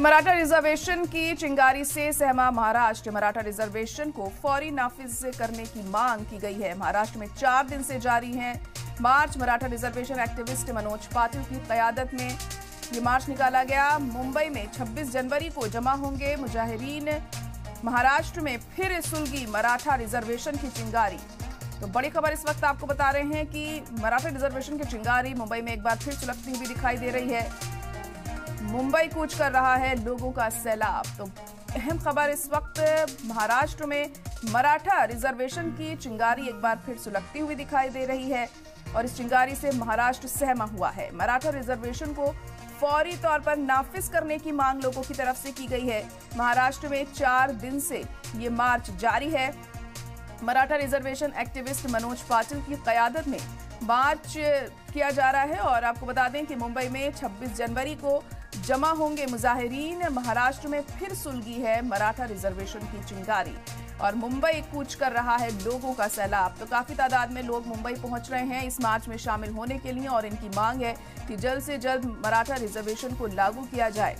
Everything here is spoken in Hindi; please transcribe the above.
मराठा रिजर्वेशन की चिंगारी से सहमा महाराष्ट्र। मराठा रिजर्वेशन को फौरी नाफिज करने की मांग की गई है। महाराष्ट्र में 4 दिन से जारी है मार्च। मराठा रिजर्वेशन एक्टिविस्ट मनोज पाटिल की कयादत में ये मार्च निकाला गया। मुंबई में 26 जनवरी को जमा होंगे मुजाहिरीन। महाराष्ट्र में फिर सुलगी मराठा रिजर्वेशन की चिंगारी। तो बड़ी खबर इस वक्त आपको बता रहे हैं कि मराठा रिजर्वेशन की चिंगारी मुंबई में एक बार फिर सुलगती हुई दिखाई दे रही है। मुंबई कूच कर रहा है लोगों का सैलाब। तो अहम खबर इस वक्त महाराष्ट्र में मराठा रिजर्वेशन की चिंगारी एक बार फिर सुलगती हुई दिखाई दे रही है और इस चिंगारी से महाराष्ट्र सहमा हुआ है। मराठा रिजर्वेशन को फौरी तौर पर नाफिज करने की मांग लोगों की तरफ से की गई है। महाराष्ट्र में 4 दिन से ये मार्च जारी है। मराठा रिजर्वेशन एक्टिविस्ट मनोज पाटिल की कयादत में मार्च किया जा रहा है और आपको बता दें कि मुंबई में 26 जनवरी को जमा होंगे मुजाहिरीन। महाराष्ट्र में फिर सुलगी है मराठा रिजर्वेशन की चिंगारी और मुंबई कूच कर रहा है लोगों का सैलाब। तो काफी तादाद में लोग मुंबई पहुंच रहे हैं इस मार्च में शामिल होने के लिए और इनकी मांग है कि जल्द से जल्द मराठा रिजर्वेशन को लागू किया जाए।